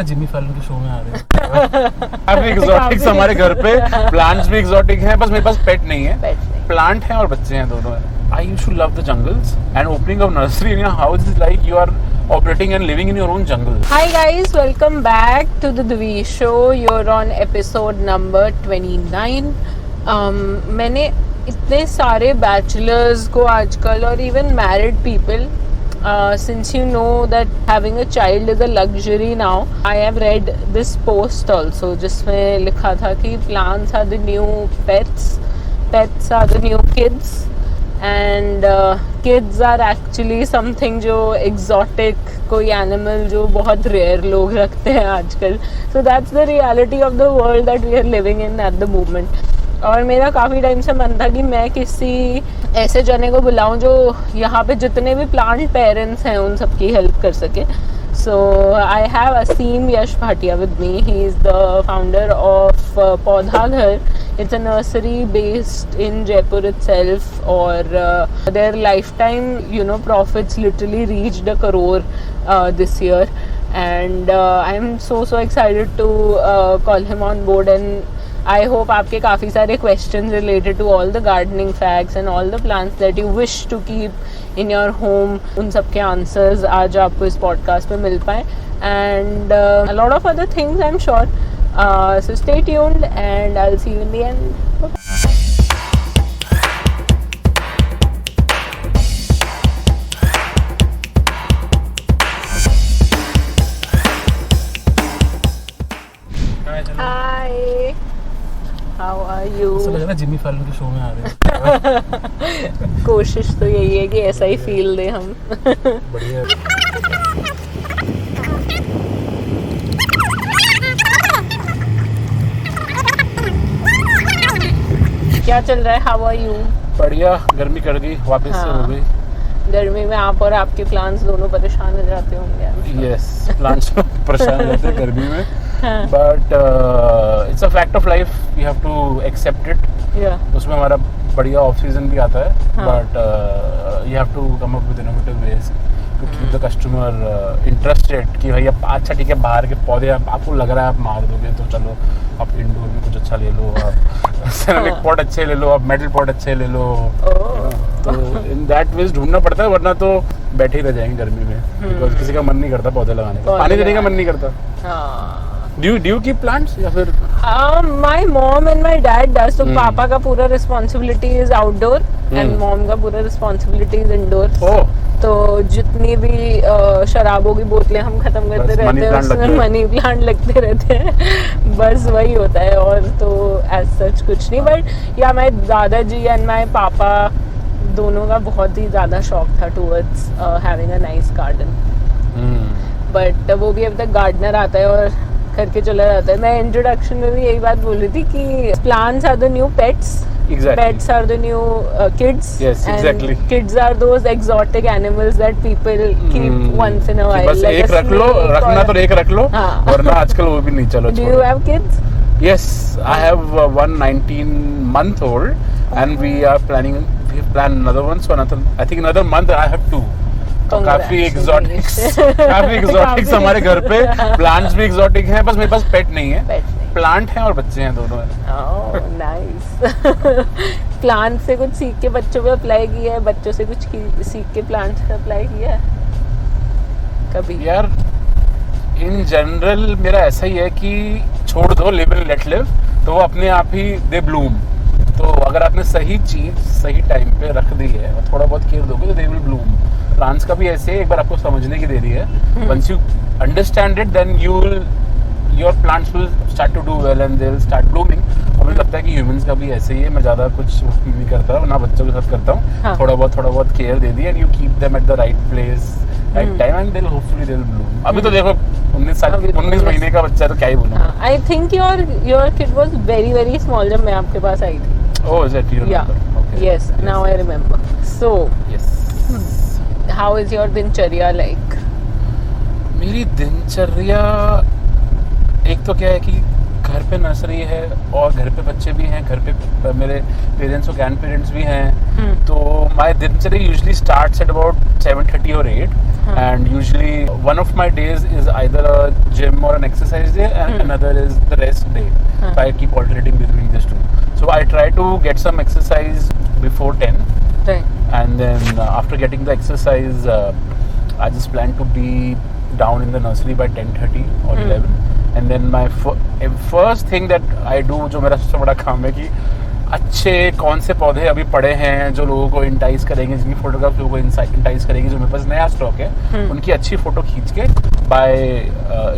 ना Jimmy Fallon के show में आ रहे हैं। काफी एक्सोटिक्स हमारे घर पे, प्लांट्स भी एक्सोटिक हैं, बस मेरे पास पेट नहीं है, प्लांट हैं और बच्चे हैं दोनों हैं। I used to love the jungles and opening of nursery in your house is like you are operating and living in your own jungle. Hi guys, welcome back to the Dvi Show. You're on episode number 29. मैंने इतने सारे bachelors को आजकल और even married people since you know that having a child is a luxury now, I have read this post also जिसमें लिखा था कि plants are the new pets, pets are the new kids. And kids are actually something जो exotic, कोई animal जो बहुत rare लोग रखते हैं आजकल. So that's the reality of the world that we are living in at the moment. और मेरा काफ़ी टाइम से मन था कि मैं किसी ऐसे जने को बुलाऊं जो यहाँ पे जितने भी प्लांट पेरेंट्स हैं उन सबकी हेल्प कर सके. So I have Aseem Yash Bhatia with me. He is the founder of Paudha Ghar. It's a nursery based in Jaipur itself. Or their lifetime, profits literally reached 1 crore this year. And I'm so excited to call him on board. And I hope आपके काफ़ी सारे questions related to all the gardening facts and all the plants that you wish to keep in your home, उन सब के answers आज आपको इस podcast पे मिल पाए. And a lot of other things I'm sure. So stay tuned and I'll see you in the end. Hi. How are you? ऐसा लग रहा है जिमी फैलन के शो में आ रहे हैं। कोशिश तो यही है कि ऐसा ही फील दे हम। बढ़िया। क्या चल रहा है? How are you? बढ़िया, गर्मी कर गई, वापस से हो गई। गर्मी में आप और आपके प्लांट्स दोनों परेशान हो जाते होंगे। यस, प्लांट्स परेशान हो जाते हैं गर्मी में, but it's a fact of life, we have to accept it. उसमें हमारा बढ़िया ऑफ सीजन भी आता है, but you have to come up with innovative ways to keep the customer interested कि भाई अब अच्छा ठीक है, बाहर के पौधे आपको लग रहा है आप मार दोगे तो चलो आप इंडोर में कुछ अच्छा ले लो, आप सेरेमिक पॉट अच्छे ले लो, आप मेटल पॉट अच्छे ले लो. तो इन दैट वेज ढूंढना पड़ता है, वरना तो बैठे ही रह जाएंगे गर्मी में, बिकॉज किसी का मन नहीं करता पौधे लगाने का, पानी देने का मन नहीं करता. Do you keep plants या फिर? My mom and my dad does. तो पापा का पूरा responsibility is outdoor and mom का पूरा responsibility is indoor. तो जितनी भी शराबों की बोतलें हम खत्म करते रहते हैं उसमें मनी प्लांट लगते रहते हैं. बस वही होता है, और तो as such कुछ नहीं. बट या मैं दादाजी एंड माय पापा दोनों का बहुत ही ज़्यादा शौक था towards having a nice garden. But वो भी अब तक गार्डनर आता है और करके चला जाता है. मैं इंट्रोडक्शन में भी यही बात बोल रही थी कि plants are the new pets, pets are the new kids, exactly. Kids are those exotic animals that people keep once in a while. बस एक रख लो, रखना तो एक रख लो, वरना आजकल वो भी नहीं. चलो, do you have kids? Yes, I have one 19-month-old and we have planned another one, so I think another month I have 2. काफी एक्सोटिक्स हमारे घर पे, प्लांट्स भी एक्सोटिक हैं, बस मेरे पास पेट नहीं है, प्लांट हैं और बच्चे हैं दोनों हैं. Oh nice. प्लांट से कुछ सीख के बच्चों पे अप्लाई किया है, बच्चों से कुछ सीख के प्लांट से अप्लाई किया है कभी? यार इन जनरल मेरा ऐसा ही है कि छोड़ दो, लिव एंड लेट लिव, तो वो अपने आप ही दे ब्लूम. तो अगर आपने सही चीज सही टाइम पे रख दी है और थोड़ा बहुत केयर दोगे तो दे विल ब्लूम. प्लांट्स का भी ऐसे एक बार आपको समझने की देरी है. Once you understand it then your plants will start to do well and they will start blooming. और मुझे लगता है कि ह्यूमंस का भी ऐसे ही है. मैं ज़्यादा कुछ नहीं करता, ना बच्चों के साथ करता हूँ. थोड़ा बहुत केयर दे दी and you keep them at the right place right time and then hopefully they will bloom. अभी तो देखो 19 महीने का बच्चा, तो क्या ही बोलूं. I think your kid was very very small जब मैं आपके पास आई थी. Oh, is it you? Yeah. Okay. Yes. Now I remember. So. Yes. How is your दिनचर्या like? मेरी दिनचर्या एक तो क्या है कि घर पे नर्सरी है और घर पे बच्चे भी हैं, घर पे मेरे पेरेंट्स और ग्रैंड पेरेंट्स भी हैं. तो माय दिनचर्या यूजुअली स्टार्ट्स एट अबाउट 7:30 और 8. and usually one of my days is either a gym or an exercise day, and another is the rest day. So I keep alternating between these two. So I try to get some exercise before 10, Right. and then after getting the exercise, I just plan to be down in the nursery by 10:30 or 11. And then my first thing that I do, जो मेरा सबसे बड़ा काम है कि अच्छे कौन से पौधे अभी पड़े हैं जो लोगों को इंटाइज करेंगे, जिनकी फोटोग्राफ लोगों को इंटाइज करेगी, जो मेरे पास नया स्टॉक है, उनकी अच्छी फोटो खींच के by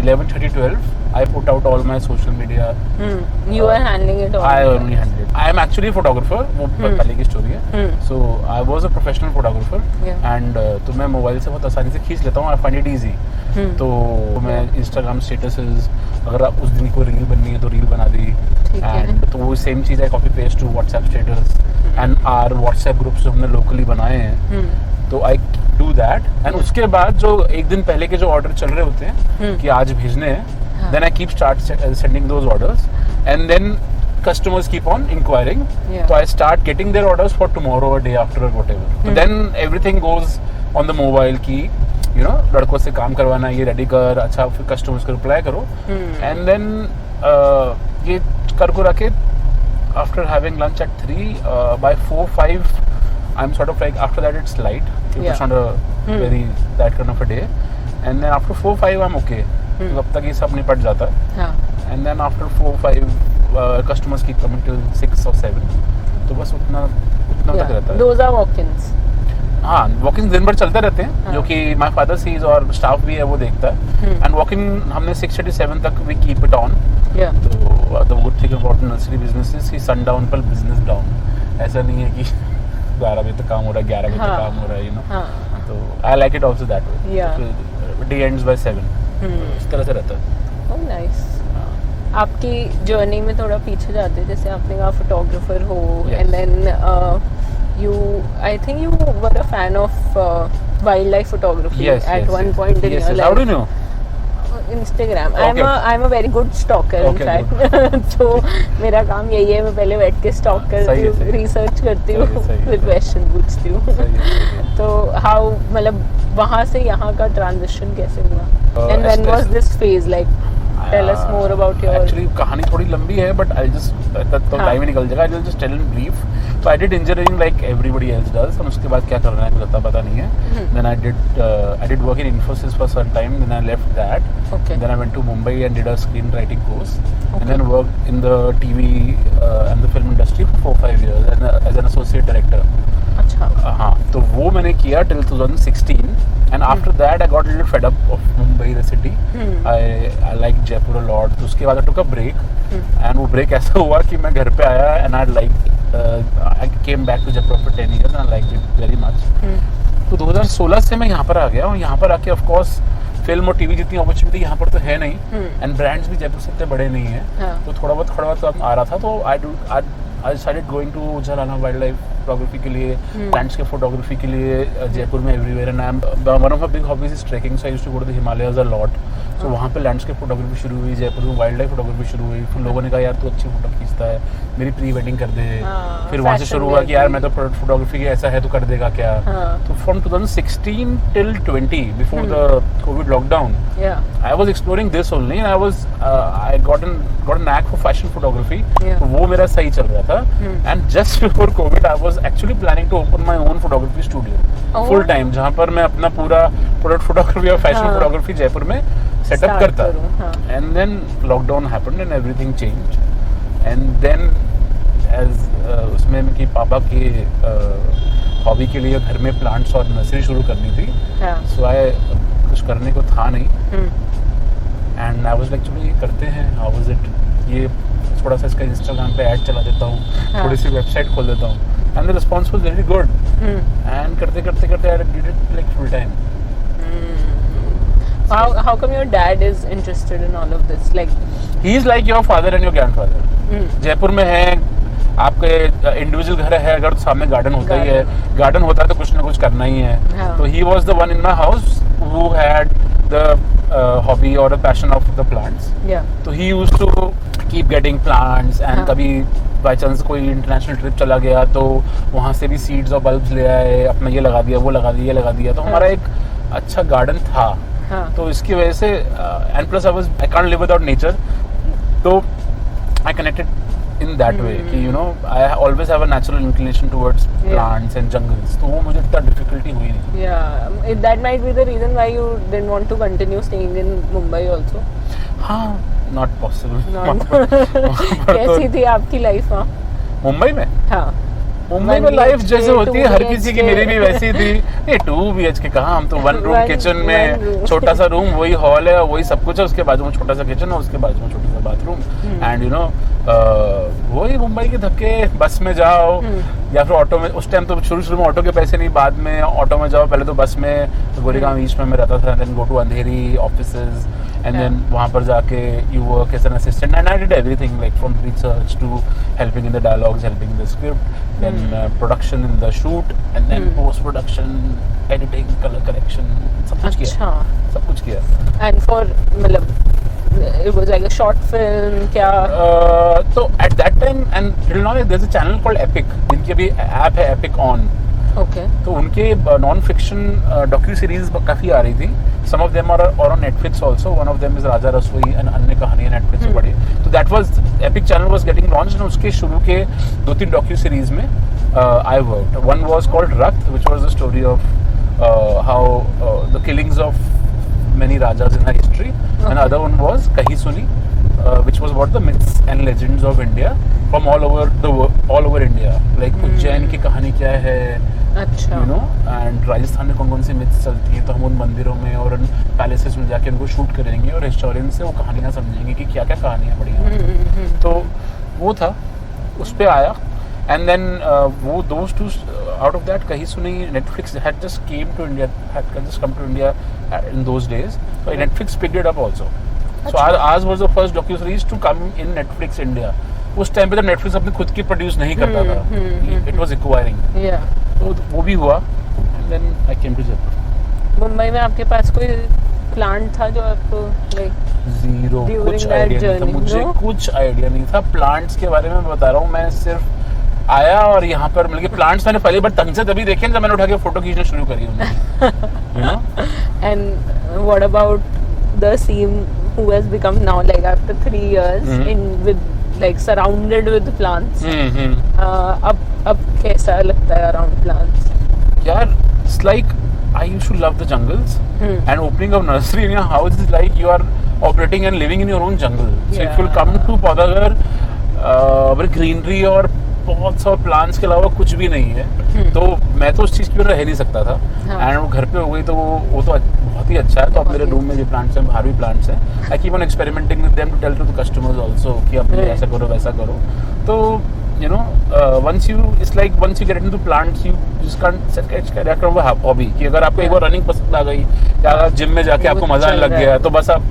11:30-12 I put out all my social media. You are handling it all. I only handle it. I am actually a photographer. वो पहले की स्टोरी है. So I was a professional photographer. Yeah. And तो मैं mobile से बहुत आसानी से खींच लेता हूँ. I find it easy. तो मैं Instagram स्टेटसेस, अगर आप उस दिन कोई रील बननी है तो रील बना दी. And तो वो सेम चीज़ है, copy paste to WhatsApp status and our WhatsApp groups जो हमने लोकली बनाए हैं. तो आई डू दैट. एंड उसके बाद जो एक दिन पहले के जो ऑर्डर चल रहे होते हैं कि आज भेजने हैं, then I keep sending those orders, and then customers keep on inquiring. Yeah. So I start getting their orders for tomorrow or day after or whatever. So then everything goes on the mobile की, you know, लड़कों से काम करवाना, ये ready कर, अच्छा फिर customers को रिप्लाई करो, and then ये कर को रखे. After having lunch at 3, by 4-5 I'm sort of like, after that it's light. It's not a very that kind of a day, and then after 4-5 I'm okay. तो तब तक ये सब निपट जाता है. And then after 4-5 customers keep coming till 6 or 7. तो बस उतना तक रहता है. Those are walk-ins. हाँ, वॉकिंग दिन भर चलते रहते हैं, जो कि माय फादर सीज और स्टाफ भी है वो देखता है. एंड वॉकिंग हमने 6:37 तक वी कीप इट ऑन. तो the good thing about nursery business is कि सनडाउन पर बिजनेस डाउन. ऐसा नहीं है कि 12 बजे तक काम हो रहा है, 11 बजे तक काम हो रहा है, यू नो. तो I like it also that way. Day ends by 7. इस तरह से रहता है. Oh nice. आपकी जर्नी में थोड़ा पीछे जाते हैं, जैसे आपने कहा फोटोग्राफर हो, and then you, I think you were a fan of wildlife photography at one point in your life. How do you know? Instagram. Okay. I'm a very good stalker in fact. तो मेरा काम यही है, मैं पहले बैठ के stock करती हूँ, रिसर्च करती हूँ, फिर क्वेश्चन पूछती हूँ. तो how, मतलब वहाँ से यहाँ का ट्रांजिशन कैसे हुआ? And when was this phase like? Tell us more about your. Actually कहानी थोड़ी लंबी है, but I'll just तो टाइम ही निकल जाएगा. I'll just tell in brief. So I did engineering like everybody else does. और उसके बाद क्या करना है मुझे पता नहीं है. Then I did work in Infosys for some time. Then I left that. Okay. Then I went to Mumbai and did a screenwriting course. Okay. And then worked in the TV and the film industry for 4-5 years as an associate director. अच्छा. हाँ, तो वो मैंने किया till 2016. And after that I got a little fed up of Mumbai the city. I like Jaipur a lot. तो उसके बाद I took a break. And वो break ऐसा हुआ कि मैं घर पे आया and I came back to Jaipur for 10 years and I liked it very much. तो 2016 से मैं यहाँ पर आ गया, और यहाँ पर आके ऑफ कोर्स फिल्म और टीवी जितनी अपॉर्चुनिटी यहाँ पर तो है नहीं, एंड ब्रांड्स भी जयपुर से इतने बड़े नहीं है. तो थोड़ा बहुत आ रहा था. तो I started going to Jhalana wildlife photography के लिए, लैंडस्केप फोटोग्राफी के लिए जयपुर में everywhere. And I am one of my big hobbies is trekking. So I used to go to the Himalayas a lot. तो वहाँ पे लैंडस्केप फोटोग्राफी शुरू हुई, जयपुर में वाइल्ड लाइफ फोटोग्राफी शुरू हुई. फिर लोगों ने कहा यार तू अच्छी फोटो खींचता है, मेरी प्री वेडिंग कर दे. फिर वहाँ से शुरू हुआ कि यार मैं तो फोटोग्राफी के ऐसा है तो कर देगा क्या. तो from 2016 till 20 before the COVID lockdown, I was exploring this only, and I got a knack for fashion photography. तो वो मेरा सही चल रहा था. And just before COVID, I was actually planning to open my own photography studio full time, जहाँ पर मैं अपना पूरा प्रोडक्ट फोटोग्राफी और फैशन फोटोग्राफी जयपुर में सेटअप करता. And then lockdown happened and everything changed. And then as उसमें कि पापा के हॉबी के लिए घर में प्लांट्स और नर्सरी शुरू करनी थी. सो आई कुछ करने को था नहीं, एंड आई वाज लाइक चलो ये करते हैं. हाउ वाज इट, ये थोड़ा सा इसका इंस्टाग्राम पे ऐड चला देता हूँ, थोड़ी सी वेबसाइट खोल देता हूँ. And the response was very good. And करते करते I did it like full time. How come your dad is interested in all of this? Like he is like your father and your grandfather. Jaipur में है, आपके individual घर है, अगर तो सामने गार्डन होता ही है, गार्डन होता है तो कुछ ना कुछ करना ही है. तो he was the one in my house who had the hobby or the passion of the plants. तो he used to keep getting plants, and कभी बाई चांस कोई इंटरनेशनल ट्रिप चला गया तो वहाँ से भी सीड्स और बल्ब्स ले आए, अपना ये लगा दिया, वो लगा दिया, ये लगा दिया. तो हमारा एक अच्छा गार्डन था। तो इसकी वजह से and plus I can't live without nature, तो I connected in that way कि you know I always have a natural inclination towards plants and jungles, तो वो मुझे इतना डिफिकल्टी हुई नहीं। Yeah, that might be the reason why you didn't want to continue staying in Mumbai also. हाँ, not possible. कैसी थी आपकी लाइफ वहाँ? मुंबई में? हाँ, मुंबई में लाइफ जैसे होती है हर किसी की, मेरी भी वैसी थी। ये 2 BHK कहाँ, हम तो 1 रूम किचन में, छोटा सा रूम, वही हॉल है, वही सब कुछ है, उसके बाजू में छोटा सा किचन है, उसके बाजू में छोटा सा बाथरूम, एंड यू नो वही मुंबई के धक्के, बस में जाओ या फिर ऑटो में। उस टाइम तो शुरू में ऑटो के पैसे नहीं, बाद में ऑटो में जाओ, पहले तो बस में, गोरेगांव ईस्ट में मैं रहता था, then go to Andheri offices, and then वहाँ पर जाके you work as an assistant, and I did everything like from research to helping in the dialogues, helping in the script, then production in the shoot, and then post production, editing, color correction, सब कुछ किया, सब कुछ किया। And for मतलब it was like a short film क्या? तो at that time and till now there's a channel called Epic, जिनकी अभी ऐप है Epic On। Okay. तो उनके नॉन फिक्शन डॉक्यू सीरीज काफी आ रही थी। Some of them are on Netflix also, one of them is Raja Rasoi and अन्य कहानियां नेटफ्लिक्स पे पड़ी। तो that was Epic channel was getting launched, and उसके शुरू के 2-3 डॉक्यू सीरीज में I worked. One was called Rakt, which was the story of how the killings of many rajas in our history, and another one was Kahi Suni, which was about the myths and legends of India from all over India, like Ujjain की कहानी क्या है, अच्छा, you know, and Rajasthan में कौन-कौन सी myths चलती है, तो हम उन मंदिरों में और उन पैलेसेस में जाके उनको शूट करेंगे और हिस्टोरियन से वो कहानियाँ समझेंगे कि क्या क्या कहानियाँ बढ़िया। तो वो था, उस पे आया, and then वो those two out of that Kahi Suni, Netflix had just come to India in those days, so Netflix picked it up also. So ours was the first docu-series to come in Netflix India. उस time पे तो Netflix अपने खुद की produce नहीं करता था, it was acquiring. तो वो भी हुआ, and then I came to Jaipur. Mumbai में आपके पास कोई प्लांट था जो आपको like जीरो, कुछ आइडिया नहीं था मुझे, कुछ आइडिया नहीं था प्लांट्स के बारे में। बता रहा हूँ, मैं सिर्फ आया और यहाँ पर मतलब कि प्लांट्स मैंने पहली बार तंग से तभी देखे जब मैंने उठा के फोटो खींचना शुरू करी उन्होंने, you know? And what about the Seem, who has become now like after 3 years in with like surrounded with plants? अब कैसा लगता है around plants? यार, it's like I used to love the jungles, and opening a nursery in your house is like you are operating and living in your own jungle. So if you come to Paudagar, greenery और बहुत सारे plants के अलावा कुछ भी नहीं है, तो मैं तो उस चीज़ की रह नहीं सकता था। एंड वो घर पे हो गई तो वो तो बहुत ही अच्छा है। तो अब मेरे रूम में जो प्लांट्स हैं, बाहर भी प्लांट्स हैं, I keep on experimenting with them to tell to the customers also कि आप ऐसा करो वैसा करो। तो you know, once you get into plants, you just can't carry out a hobby कि अगर आपको एक बार रनिंग पसंद आ गई या जिम में जाके आपको मजा आने लग गया, तो बस आप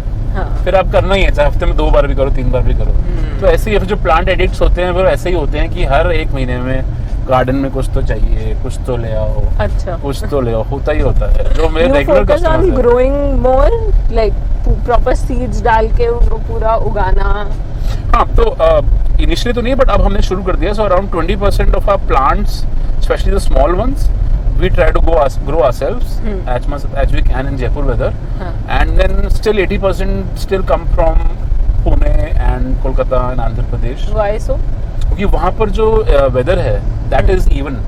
फिर आप करना ही है, चाहे हफ्ते में 2 बार भी करो, 3 बार भी करो। तो ऐसे ही जो प्लांट एडिक्ट्स होते हैं वो ऐसे ही होते हैं कि हर 1 महीने में गार्डन में कुछ तो चाहिए, कुछ तो ले आओ, अच्छा कुछ तो ले आओ, होता ही होता है। जो मेरे रेगुलर कस्टमर्स हैं, growing more like proper seeds डाल के उनको पूरा उगाना। हाँ, तो इनिशियली तो नहीं, बट अब हमने शुरू कर दिया। So around 20% of our plants, specially the small ones, we try to grow ourselves as much as we can in Jaipur weather, and then still 80% still come from Pune and Kolkata and Andhra Pradesh. Why so? क्योंकि वहाँ पर जो weather है that is even,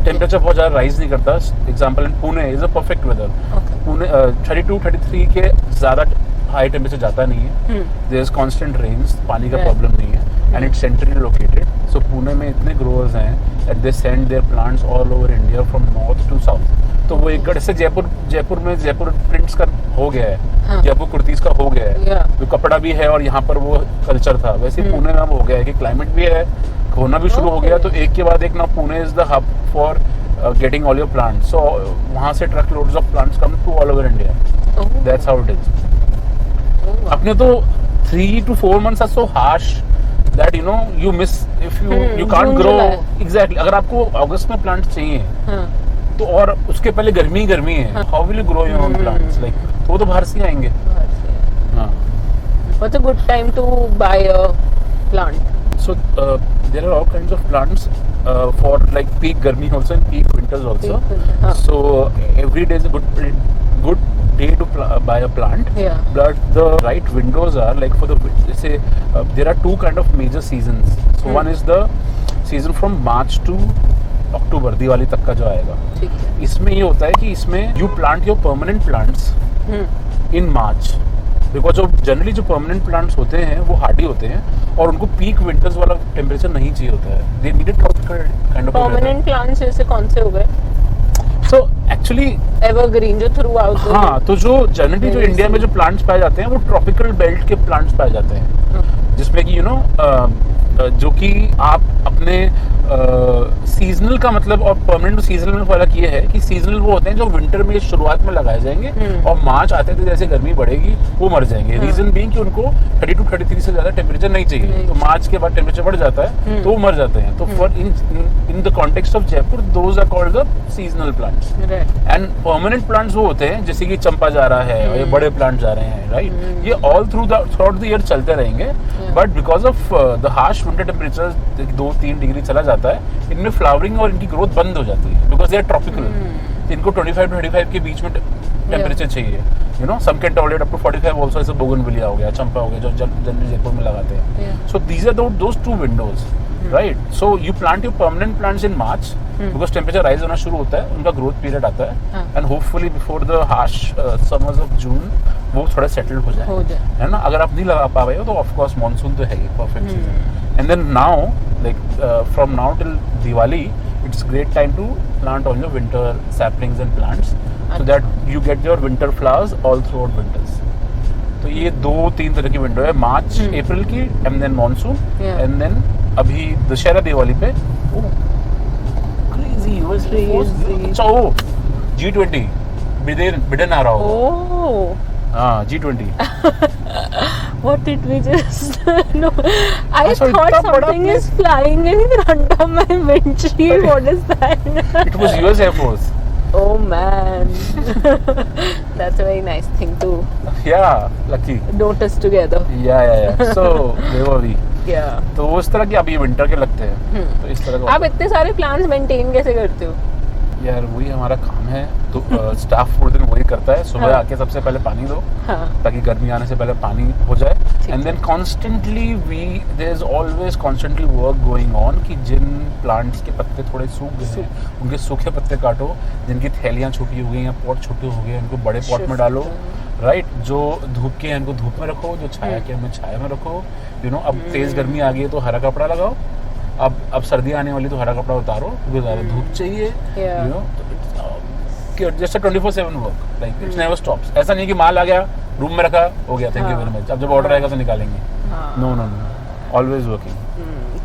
temperature बहुत ज़्यादा rise नहीं करता। Example in Pune is a perfect weather. Pune 32-33 के ज़्यादा हाई टेम्परेचर जाता नहीं है, देयर इज कांस्टेंट रेन्स, पानी का प्रॉब्लम नहीं है, and it's centrally located. So Pune में इतने ग्रोअर्स हैं that they send their plants all over India from north to south. तो वो एक गढ़ से जयपुर में जयपुर प्रिंट्स का हो गया है, जयपुर कुर्तीज का हो गया है, जो कपड़ा भी है और यहाँ पर वो कल्चर था, वैसे पुणे में हो गया है कि क्लाइमेट भी है, होना भी शुरू हो गया। तो एक के बाद एक ना Pune is the hub for getting all your plants. So वहाँ से truck loads of plants come to all over India. That's how it is. अपने तो 3 to 4 months are so harsh that you know you miss if you can't grow exactly। अगर आपको अगस्त में plants चाहिए तो और उसके पहले गर्मी है, how will you grow your own plants? Like तो वो तो बाहर से आएंगे। हाँ। What's a good time to buy a plant? So there are all kinds of plants for like peak garmi also and peak winters also. So every day is a good day to buy a plant. Yeah. But the right windows are like for the say there are two kind of major seasons. So one is the season from March to October, Diwali तक का जो आएगा. ठीक है. इसमें ये होता है कि इसमें you plant your permanent plants in March. Because जो जनरली जो परमानेंट प्लांट्स होते हैं वो हार्डी होते हैं और उनको पीक विंटर्स वाला टेम्परेचर नहीं चाहिए होता है. They need a tropical kind of permanent plants जैसे कौन से हो गए? सो एक्चुअली एवरग्रीन जो थ्रू आउट. हाँ, तो जो जनरली जो इंडिया में जो प्लांट्स पाए जाते हैं वो ट्रॉपिकल बेल्ट के प्लांट्स पाए जाते हैं, जिसमें कि जो कि आप अपने सीजनल का मतलब और परमानेंट सीजनल में फर्क ये है कि सीजनल वो होते हैं जो विंटर में शुरुआत में लगाए जाएंगे और मार्च आते थे जैसे गर्मी बढ़ेगी वो मर जाएंगे. रीजन बीइंग कि उनको 32 33 से ज्यादा टेम्परेचर नहीं चाहिए, तो मार्च के बाद टेम्परेचर बढ़ जाता है तो वो मर जाते हैं. तो for in the context of Jaipur those are called the seasonal plants. And permanent plants वो होते हैं जैसे कि चंपा जा रहा है और ये बड़े प्लांट जा रहे हैं, राइट. ये all through out the year चलते रहेंगे, but because of the harsh winter temperature 2-3 degree चला जाता है, इनमें फ्लावरिंग और इनकी ग्रोथ बंद हो जाती है बिकॉज दे आर ट्रॉपिकल. इनको 25-25 के बीच में टेम्परेचर चाहिए. Some can tolerate up to 45 also. ऐसे बोगनविलिया हो गया, चंपा हो गया जो जनरली जयपुर में लगाते हैं. So these are those two windows, right. So you plant your permanent plants in March because temperature rise होना शुरू होता है, उनका ग्रोथ पीरियड आता है and hopefully before the harsh summers of June वो थोड़ा सेटल्ड हो जाए, है ना. अगर आप नहीं लगा पा रहे हो तो ऑफ कोर्स मानसून तो है ही perfect season. And then now like from now till Diwali it's great time to plant all your winter saplings and plants so that you get your winter flowers all throughout winters. तो ये 2-3 तरह की window है, March April की and then monsoon and then अभी दशहरा दिवाली पे crazy अच्छा वो G20 बिडेन आ रहा होगा. हाँ, G20. What did we just no? I thought something is flying in front of my windshield. What is that? It was US Air Force. Oh man, that's a very nice thing to. Yeah, lucky. Notice together. Yeah. So where were we? Yeah. तो उस तरह की अब ये winter के लगते हैं. तो इस तरह का. आप इतने सारे प्लान्स मेंटेन कैसे करते हो? यार वही हमारा काम है. तो स्टाफ पूरे दिन वही करता है. सुबह आके सबसे पहले पानी दो ताकि गर्मी आने से पहले पानी हो जाए. And then constantly there is always constantly work going on कि जिन प्लांट्स के पत्ते थोड़े सूख गए हैं उनके सूखे पत्ते काटो, जिनकी थैलियाँ छोटी हो गई या पॉट छोटे हो गए उनको बड़े पॉट में डालो, राइट. जो धूप के हैं उनको धूप में रखो, जो छाया के हमें छाया में रखो. अब तेज गर्मी आ गई है तो हरा कपड़ा लगाओ. अब सर्दी आने वाली तो हरा कपड़ा उतारो क्योंकि ज़्यादा धूप चाहिए. जैसे 24/7 work, like it's never stops. ऐसा नहीं कि माल आ गया रूम में रखा हो गया थैंक यू वेरी मच, अब जब ऑर्डर आएगा तो निकालेंगे. No, always working.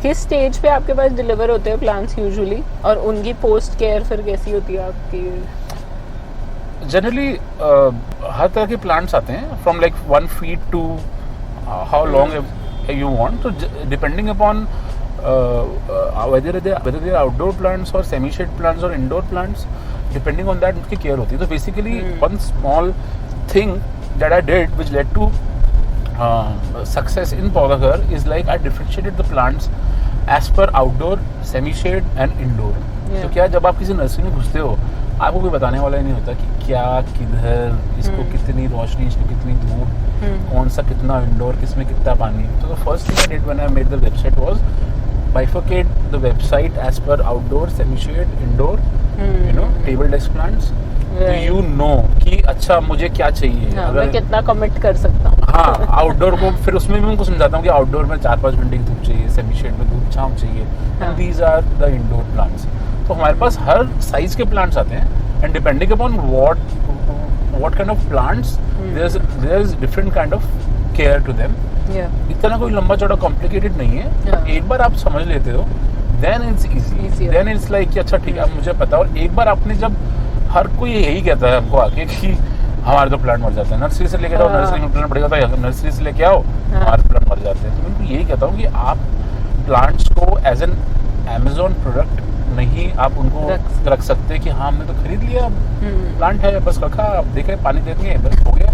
किस स्टेज पे आपके पास डिलीवर होते हैं प्लांट्स यूजुअली, और उनकी पोस्ट केयर फिर कैसी होती है आपकी? जनरली हर तरह के प्लांट्स आते हैं from like 1 feet to how long you want. तो depending upon whether they are outdoor plants or semi-shade plants or indoor plants, depending on that उनकी केयर होती है. तो basically one small thing that I did which led to success in Pawaghaar is like I differentiated the plants as per outdoor, semi-shade and indoor. तो क्या जब आप किसी nursery में घुसते हो आपको कोई बताने वाला ही नहीं होता कि क्या किधर इसको कितनी रोशनी, इसको कितनी धूप, कौन सा कितना इंडोर, किसमें कितना पानी. तो the first thing I did when I made the website was bifurcate the website as per outdoor, semi-shade, indoor, table desk plants. तो you know कि अच्छा मुझे क्या चाहिए. हाँ, मैं कितना कमिट कर सकता हूँ. हाँ, आउटडोर को फिर उसमें भी उनको समझाता हूँ कि आउटडोर में 4-5 घंटे की धूप चाहिए, सेमी-शेड में धूप छाँव चाहिए. And these are the indoor plants. तो हमारे पास हर साइज के प्लांट्स आते हैं and depending upon what kind of plants there's different kind of care to them. इतना कोई लंबा चौड़ा कॉम्प्लिकेटेड नहीं है. एक बार आप समझ लेते हो then it's easy. Then it's like अच्छा ठीक है अब मुझे पता. और एक बार आपने जब हर कोई यही कहता है हमको आके कि हमारे तो प्लांट मर जाते हैं, नर्सरी से लेके जाओ, नर्सरी में प्लांट पड़ेगा तो नर्सरी से लेके आओ हमारे प्लांट मर जाते हैं. तो मैं यही कहता हूँ कि आप प्लांट्स को एज एन Amazon प्रोडक्ट नहीं आप उनको रख सकते कि हाँ हमने तो खरीद लिया प्लांट है बस रखा, आप देखे पानी दे दिए बस हो गया.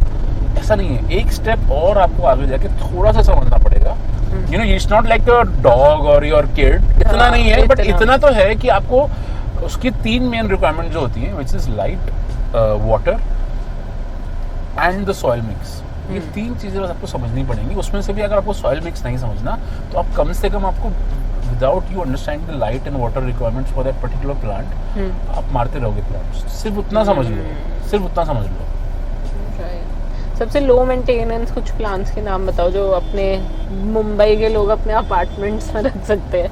ऐसा नहीं है. एक स्टेप और आपको आगे जाके थोड़ा सा समझना पड़ेगा you know it's not like a dog और योर किड, इतना नहीं है, बट इतना तो है कि आपको उसकी 3 मेन रिक्वायरमेंट जो होती हैं, which is light, water and the soil mix. ये 3 चीजें बस आपको समझनी पड़ेंगी। उसमें से भी अगर आपको सॉइल मिक्स नहीं समझना तो आप कम से कम आपको without you understand the light and water requirements for that particular plant आप मारते रहोगे प्लांट्स। सिर्फ उतना समझ लो, सिर्फ उतना समझ लो। सबसे लो मेंटेनेंस कुछ प्लांट्स के नाम बताओ जो अपने मुंबई के लोग अपने अपार्टमेंट्स में रख सकते हैं।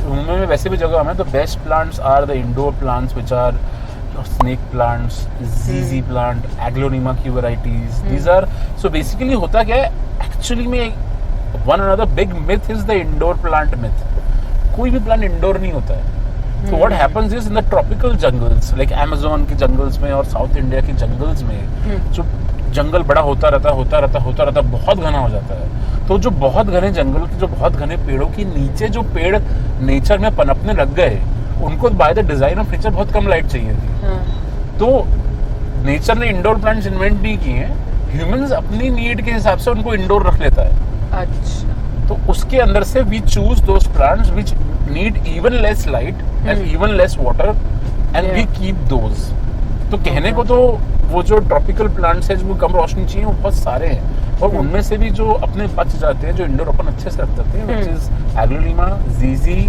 मुंबई में वैसे भी जगह हमें तो best plants are the indoor plants which are snake plants, जीजी प्लांट, एग्लोनिमा की varieties. These are so basically होता क्या है एक्चुअली में, one another big myth is the indoor plant myth. कोई भी प्लांट इंडोर नहीं होता है। So what happens is in the tropical jungles like Amazon के जंगल्स में और साउथ इंडिया के जंगल्स में जो जंगल बड़ा होता रहता बहुत घना हो जाता है। तो जो बहुत घने जंगल के जो बहुत घने पेड़ों के नीचे जो पेड़ नेचर में पनपने लग गए, उनको by the design of nature बहुत कम लाइट चाहिए थी। तो नेचर ने इंडोर प्लांट्स इन्वेंट नहीं किए हैं, ह्यूमंस अपनी नीड के हिसाब से उनको इंडोर रख लेता है। अच्छा, तो उसके अंदर से we choose those plants which need even less light and even less water and we keep those. तो कहने को तो वो जो ट्रॉपिकल प्लांट्स है जो कम रोशनी चाहिए वो बहुत सारे हैं, और उनमें से भी जो अपने बच जाते हैं जो इंडोर अपन अच्छे से रख सकते हैं, व्हिच इज एग्लोनिमा, जीजी,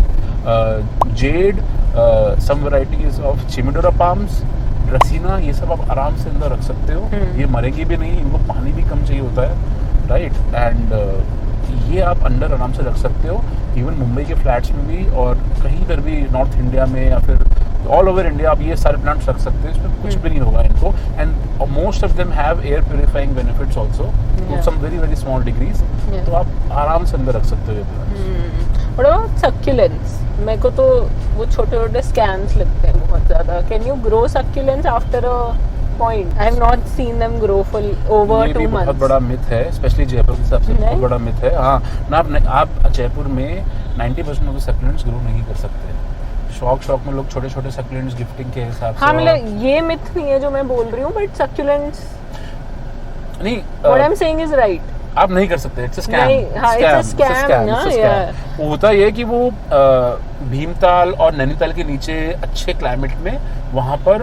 jade, some varieties of chamaedorea palms, dracaena, ये सब आप आराम से अंदर रख सकते हो। ये मरेंगे भी नहीं, इनको पानी भी कम चाहिए होता है, राइट। एंड ये आप अंडर आराम से रख सकते हो, इवन मुंबई के फ्लैट्स में भी और कहीं पर भी नॉर्थ इंडिया में या फिर ऑल ओवर इंडिया आप ये सारे प्लांट्स रख सकते हो, इसमें कुछ भी नहीं होगा इनको। And most of them have air purifying benefits also to some very very small degrees. तो आप आराम से अंदर रख सकते हो ये प्लांट्स। What about succulents? मेरे को तो वो छोटे-छोटे स्कैम्स लगते हैं बहुत ज्यादा। Can you grow succulents after a point? I have not seen them grow for over 2 months. बहुत बड़ा मिथ है, स्पेशली जयपुर के हिसाब से बहुत बड़ा मिथ है। हाँ ना, आप जयपुर में 90% ऑफ द सक्यूलेंट्स ग्रो नहीं कर सकते। शौक में लोग छोटे छोटे सक्यूलेंट्स गिफ्टिंग के हिसाब से। हाँ, मतलब ये मिथ नहीं है जो मैं बोल रही हूँ, बट सक्यूलेंट्स नहीं, what I'm saying is right. आप नहीं कर सकते, इट्स अ स्कैम। हाँ, इट्स अ स्कैम ना। होता ये कि वो भीमताल और नैनीताल के नीचे अच्छे क्लाइमेट में वहाँ पर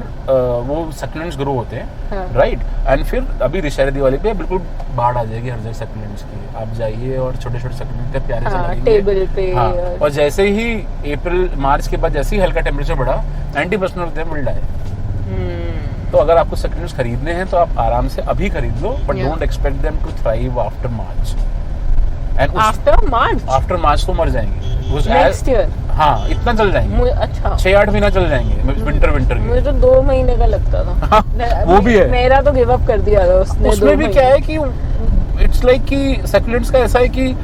वो सक्यूलेंट्स ग्रो होते हैं, राइट। एंड फिर अभी दशहरा दिवाली पे बिल्कुल बाढ़ आ जाएगी हर जगह सक्यूलेंट्स की। आप जाइए और छोटे छोटे सक्यूलेंट प्यारे से लगेंगे टेबल पे। हाँ, और जैसे ही अप्रैल मार्च के बाद जैसे ही हल्का टेम्परेचर बढ़ा, 90% ऑफ देम विल डाई। तो अगर आपको सक्यूलेंट्स खरीदने हैं तो आप आराम से अभी खरीद लो, but don't expect them to thrive after March. And after March तो मर जाएंगे नेक्स्ट ईयर। हाँ, इतना चल जाएंगे। अच्छा, 6-8 महीना चल जाएंगे विंटर के। मुझे तो 2 महीने का लगता था। वो भी है, मेरा तो गिव अप कर दिया था उसने। उसमें भी क्या है कि इट्स लाइक कि सक्यूलेंट्स का ऐसा है कि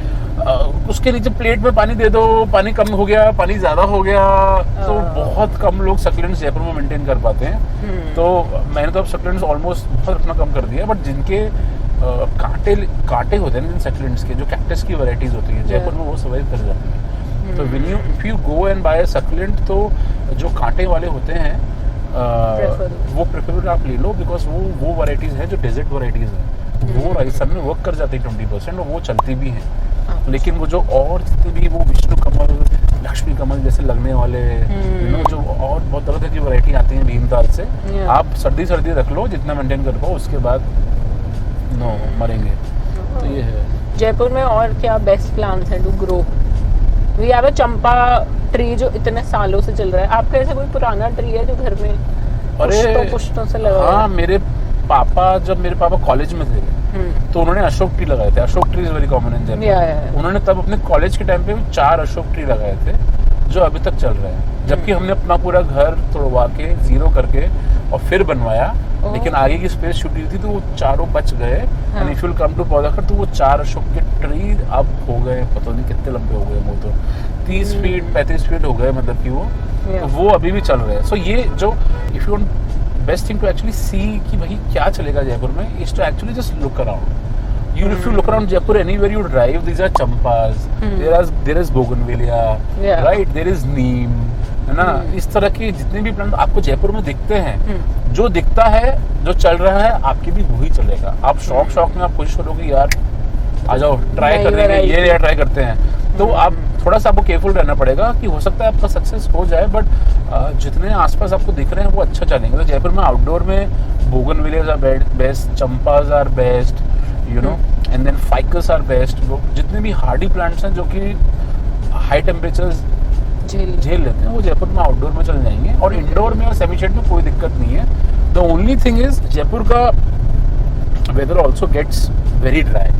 उसके नीचे प्लेट में पानी दे दो, पानी कम हो गया, पानी ज्यादा हो गया, तो बहुत कम लोग सक्यूलेंट्स जयपुर में मेंटेन कर पाते हैं। तो मैंने तो अब सक्यूलेंट्स ऑलमोस्ट बहुत रखना कम कर दिया, बट जिनके कांटे होते हैं सक्यूलेंट्स के, जो कैक्टस की वैरायटीज होती है जयपुर में, वो सर्वाइव कर जाती है। तो when if you go and buy succulent, तो जो कांटे वाले होते हैं वो प्रेफरेबल आप ले लो, बिकॉज वो वैरायटीज है जो डेजर्ट वैरायटीज है, वो राजस्थान में वर्क कर जाती है 20%, और वो चलती भी हैं। लेकिन वो जो और जितने भी वो विष्णु कमल, लक्ष्मी कमल जैसे लगने वाले जो और बहुत तरह की वैरायटी आती हैं भीमताल से, आप सर्दी रख लो जितना मेंटेन कर पाओ, उसके बाद नो मरेंगे। तो ये है जयपुर में। और क्या बेस्ट प्लांट्स हैं to grow? We have a champa tree जो इतने सालों से चल रहा है। आपका ऐसा कोई पुराना ट्री है जो घर में पुश्तों से लगा? हाँ, जब मेरे पापा कॉलेज में थे तो उन्होंने अशोक ट्री लगाए थे। Ashok tree is very common in Jaipur. उन्होंने तब अपने कॉलेज के टाइम पे 4 अशोक ट्री लगाए थे जो अभी तक चल रहे हैं, जबकि हमने अपना पूरा घर तोड़वा के जीरो करके और फिर बनवाया, लेकिन आगे की स्पेस छूटी हुई थी तो वो चारों बच गए। And if you come to Paudhakhar, तो वो 4 अशोक के ट्री अब हो गए, पता नहीं कितने लंबे हो गए, वो तो 30 फीट 35 फीट हो गए, मतलब कि वो अभी भी चल रहे हैं। सो ये जो if you best thing to actually see कि भाई क्या चलेगा जयपुर में, is to actually just look around. If you look around Jaipur, anywhere you drive, these are champas. There is bougainvillea, right? There is neem, है ना? इस तरह के जितने भी प्लांट आपको जयपुर में दिखते हैं, जो दिखता है, जो चल रहा है, आपके भी वही चलेगा। आप शौक में आप कोशिश करोगे यार आ जाओ ट्राई करने के ये ट्राई करते हैं। तो आप थोड़ा सा आपको केयरफुल रहना पड़ेगा कि हो सकता है आपका सक्सेस हो जाए, बट जितने आसपास आपको दिख रहे हैं वो अच्छा चलेंगे। तो जयपुर में आउटडोर में bougainvilleas are best, champas are best, you know, and then ficus are best. जितने भी हार्डी प्लांट्स हैं जो कि हाई टेम्परेचर्स झेल लेते हैं वो जयपुर में आउटडोर में चल जाएंगे, और इंडोर में और सेमी शेड में कोई दिक्कत नहीं है। The only thing is Jaipur का weather also gets very dry,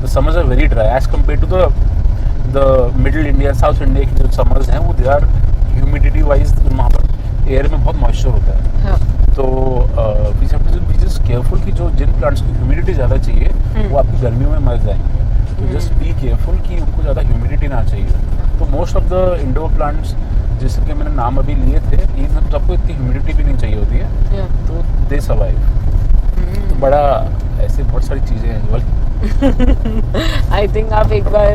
the summers are very dry as compared to the middle India, south India के जो समर्स हैं वो दे आर ह्यूमिडिटी वाइज वहाँ पर एयर में बहुत मॉइस्चर होता है। तो we have to be just careful कि जो जिन प्लांट्स की ह्यूमिडिटी ज़्यादा चाहिए वो आपकी गर्मियों में मर जाएंगे। तो जस्ट बी केयरफुल कि उनको ज़्यादा ह्यूमिडिटी ना चाहिए। तो most of the indoor plants जैसे कि मैंने नाम अभी लिए थे, इन सबको इतनी ह्यूमिडिटी भी नहीं चाहिए होती है, तो दे सर्वाइव। तो बड़ा ऐसे बहुत सारी चीज़ें हैं। आई थिंक आप एक बार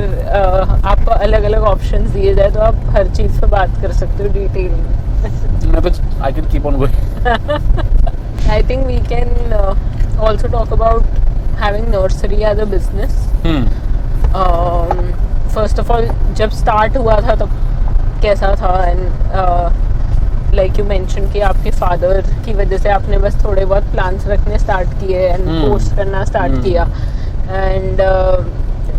आपको अलग अलग ऑप्शंस दिए जाए तो आप हर चीज़ पे बात कर सकते हो डिटेल में। मैं तो I can keep on going. I think we can also talk about having nursery as a business. First of all जब स्टार्ट हुआ था तब कैसा था, एंड लाइक यू मेंशन कि आपके फादर की वजह से आपने बस थोड़े बहुत प्लान्स रखने स्टार्ट किए एंड पोस्ट करना स्टार्ट किया, एंड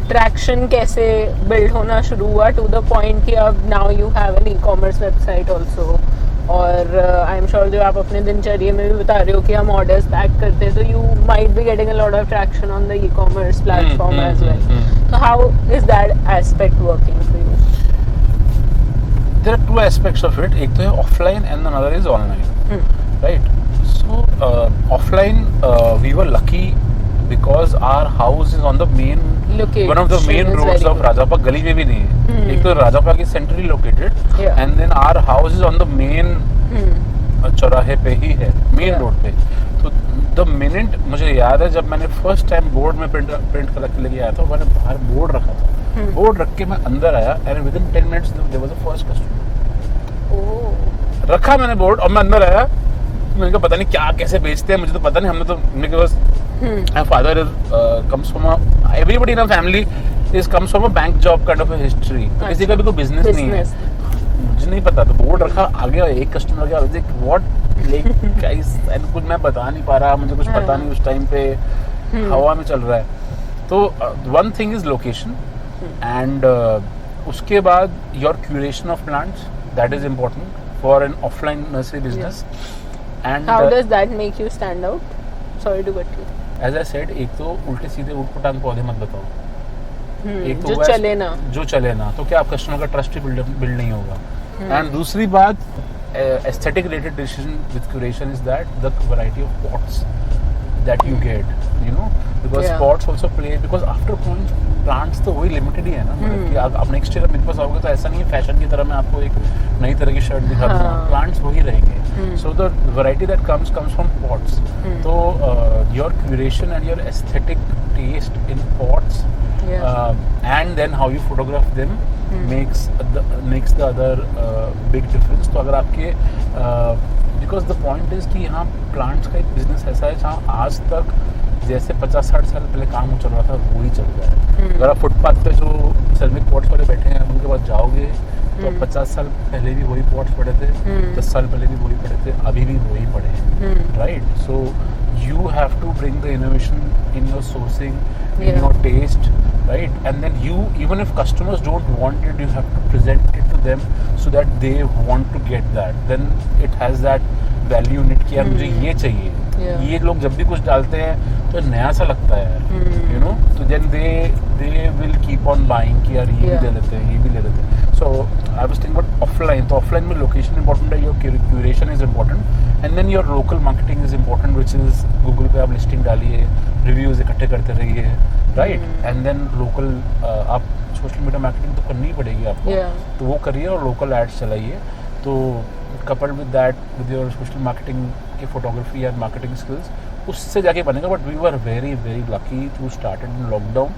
ट्रैक्शन कैसे बिल्ड होना शुरू हुआ टू द पॉइंट कि अब now you have an e-commerce website also, और आई एम श्योर जो आप अपने दिनचर्या में भी बता रहे हो कि हम ऑर्डर्स पैक करते हैं, तो you might be getting a lot of traction on the e-commerce platform as well. So how is that aspect working for you? There are two aspects of it. एक तो है offline and another is online, right? So offline we were lucky because our house is on the main one of the main roads of Rajappa, गली में भी नहीं है। एक तो राजापा की centrally located, and then our house is on the main चौराहे पे ही है, मेन रोड पे। तो द मिनट मुझे याद है जब मैंने फर्स्ट टाइम बोर्ड में प्रिंट करके लेके आया था, मैंने बाहर बोर्ड रखा था, बोर्ड रख के मैं अंदर आया and within 10 minutes there was the first customer. रखा मैंने बोर्ड और मैं अंदर आया, मैंने कहा पता नहीं क्या कैसे बेचते हैं, मुझे तो पता नहीं। हमने तो मेरे पास my father comes from everybody in our family comes from a bank job kind of a history, तो किसी का भी कोई बिजनेस नहीं है, मुझे नहीं पता। तो बोर्ड रखा, आ गया एक कस्टमर गया, व्हाट लाइक गाइस, एंड कुछ मैं बता नहीं पा रहा, मुझे कुछ पता नहीं उस टाइम पे हवा में चल रहा है। तो one thing is location, and उसके बाद your curation of plants, that is important for an offline nursery business. And how does that make you stand out? Sorry to cut you. As I said, एक तो उल्टे सीधे ऊट-पटांग पौधे मत बताओ, एक तो जो चले ना, तो क्या आप कस्टमर का ट्रस्ट ही बिल्ड नहीं होगा। एंड दूसरी बात, aesthetic related decision with curation is that the variety of pots that you get, you know, because pots also play, because after point plants तो वही limited ही है ना, मतलब कि आप नेक्स्ट ईयर मेरे पास आओगे तो ऐसा नहीं है फैशन की तरह मैं आपको एक नई तरह की शर्ट दिखा दूंगा, प्लांट्स वही रहेंगे। So the variety that comes from pots. So your curation and your aesthetic taste in pots, and then how you photograph them makes the other big difference. तो अगर आपके because the point is कि यहाँ plants का एक business ऐसा है जहाँ आज तक जैसे 50-60 साल पहले काम चल रहा था वही चल रहा है। अगर आप फुटपाथ पे जो सेरेमिक पॉट्स वाले बैठे हैं उनके पास जाओगे तो 50 साल पहले भी वही पॉट्स पड़े थे, 10 साल पहले भी वही पड़े थे, अभी भी वही पड़े हैं, right? So you have to bring the innovation in your sourcing, in your taste, right? And then you, even if customers don't want it, you have to present it to them so that they want to get that. Then it has that value in it कि यार मुझे ये चाहिए। ये लोग जब भी कुछ डालते हैं तो नया सा लगता है, you know, तो then they will keep on buying कि यार ये भी ले लेते हैं, ये भी ले लेते हैं। So I was thinking about offline. तो offline में location important है, your curation is important, and then your local marketing is important, which is Google पे आप listing डालिए, reviews इकट्ठे करते रहिए, right? And then local आप social media marketing तो करनी ही पड़ेगी आपको, तो वो करिए और local ads चलाइए। तो coupled with that, with your social marketing की photography and marketing skills, उससे जाके बनेगा। But we were very very lucky to start it in lockdown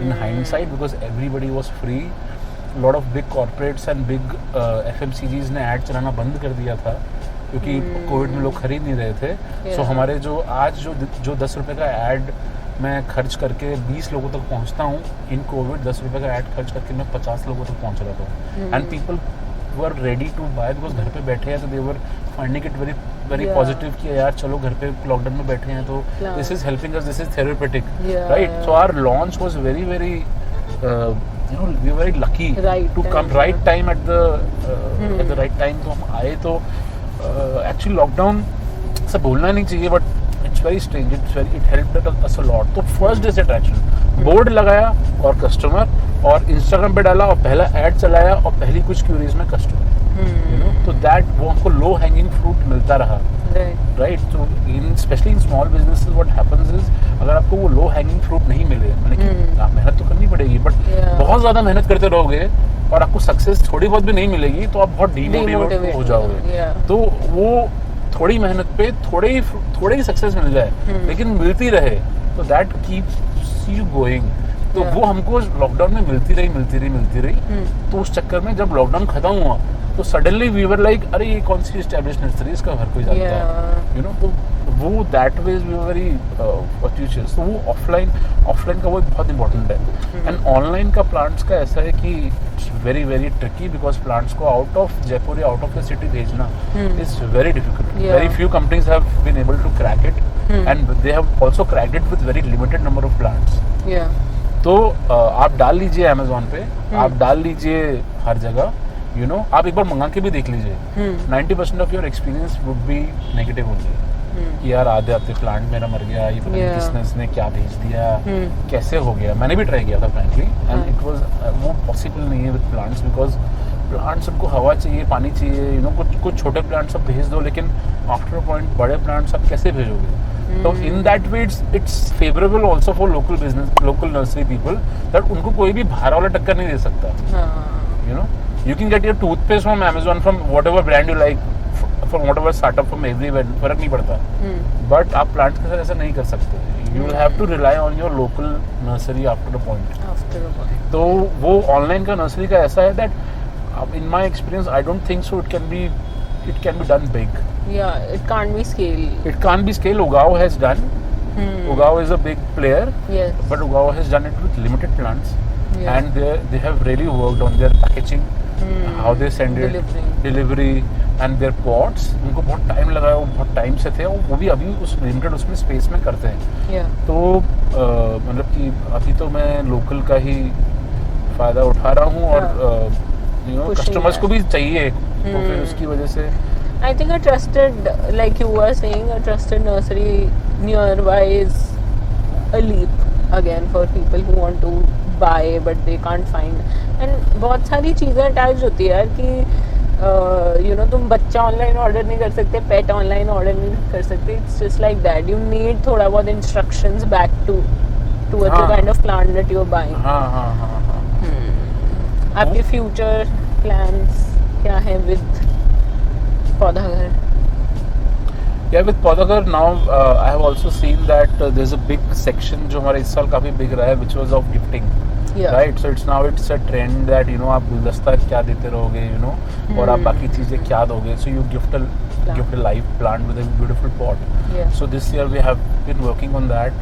in hindsight because everybody was free. Lot of big corporates and big FMCGs ने ad चलाना बंद कर दिया था क्योंकि कोविड में लोग खरीद नहीं रहे थे। सो हमारे जो आज जो 10 रुपए का ad मैं खर्च करके 20 लोगों तक पहुंचता हूँ इन कोविड, 10 रुपए का ऐड खर्च करके मैं 50 लोगों तक पहुंच रहा था, and people were ready to buy because घर पे बैठे हैं, तो they were finding it very very positive कि यार चलो घर पे लॉकडाउन में बैठे हैं तो this is helping us, this is therapeutic, right. So our launch was very very you know we were very lucky to come right time at the right time. तो हम आए तो actually lockdown ऐसा बोलना नहीं चाहिए, but it's very strange, it helped us a lot. तो first day से attraction, बोर्ड लगाया और कस्टमर, और इंस्टाग्राम पे डाला और पहला ऐड चलाया और पहली कुछ क्यूरीज में कस्टमर, you know, तो that वो हमको लो हैंगिंग फ्रूट मिलता रहा, राइट. तो in specially in small businesses what happens is, अगर आपको वो लो हैंगिंग फ्रूट नहीं मिले, मैंने कि मेहनत तो करनी पड़ेगी, बट बहुत ज्यादा मेहनत करते रहोगे और आपको सक्सेस थोड़ी बहुत भी नहीं मिलेगी तो आप बहुत डीमोटिवेट हो जाओगे. तो वो थोड़ी मेहनत पे थोड़े ही सक्सेस मिल जाए लेकिन मिलती रहे, तो दैट कीप्स यू गोइंग. तो वो हमको लॉकडाउन में मिलती रही. तो उस चक्कर में जब लॉकडाउन खत्म हुआ तो सडनली वी वर लाइक, अरे ये कौन सी एस्टैब्लिश नर्सरी, इसका हर कोई जानता है, यू नो. तो वो that ways we were very fortunate. तो वो ऑफलाइन का वो बहुत इंपॉर्टेंट है. एंड ऑनलाइन का प्लांट्स का ऐसा है कि it's very very tricky, because plants को आउट ऑफ जयपुर या आउट ऑफ द सिटी भेजना is very difficult. Very few companies have been able to crack it, and they have also cracked it with very limited number of plants. तो आप डाल लीजिए Amazon पे, आप डाल लीजिए हर जगह, यू नो. आप एक बार मंगा के भी देख लीजिए, 90% of your experience would be negative only, कि यार आधे प्लांट मेरा मर गया, ये पता नहीं किसने क्या भेज दिया, कैसे हो गया. मैंने भी ट्राई किया था फ्रैंकली, एंड इट वाज वो पॉसिबल नहीं है विद प्लांट्स, बिकॉज प्लांट्स उनको हवा चाहिए, पानी चाहिए, यू नो. कुछ छोटे प्लांट्स आप भेज दो, लेकिन आफ्टर अ पॉइंट बड़े प्लांट्स आप कैसे भेजोगे. तो इन that way it's favourable also for local nursery people, that उनको कोई भी बाहर वाला टक्कर नहीं दे सकता, you know. You can get your toothpaste from Amazon, from whatever brand you like, from whatever startup, from everywhere, फर्क नहीं पड़ता. But आप प्लांट्स के साथ ऐसा नहीं कर सकते. You will have to rely on your local nursery after a point. तो वो ऑनलाइन का नर्सरी का ऐसा है that, in my experience, I don't think so. It can be done big. Yeah, it can't be scaled. It can't be scaled. Ugao has done. Ugao is a big player. Yes. But Ugao has done it with limited plants. Yes. And they have really worked on their packaging. How they send it, delivery and their pots. उनको बहुत time लगा है, वो बहुत time से थे, वो भी अभी उस लिमिटेड उसमें स्पेस में करते हैं. तो मतलब कि अभी तो मैं लोकल का ही फायदा उठा रहा हूँ, और यू नो कस्टमर्स को भी चाहिए, तो फिर उसकी वजह से I think a trusted, like you were saying, a trusted nursery nearby is a leap again for people who want to buy but they can't find. And बहुत सारी चीज़ें अटैच होती है यार कि you know तुम बच्चा ऑनलाइन ऑर्डर नहीं कर सकते, पेट ऑनलाइन ऑर्डर नहीं कर सकते. It's just like that. You need थोड़ा बहुत instructions back towards the kind of plant that you're buying. हाँ. आपके future plans क्या है with पौधाघर? Yeah, with पौधाघर now I have also seen that there's a big section जो हमारा इस साल काफी बिक रहा है, which was of gifting. Right, so it's a trend that, you know, आप गुलदस्ता क्या देते रहोगे, you know, और आप बाकी चीजें क्या दोगे. So you gift a live plant with a beautiful pot. So this year we have been working on that.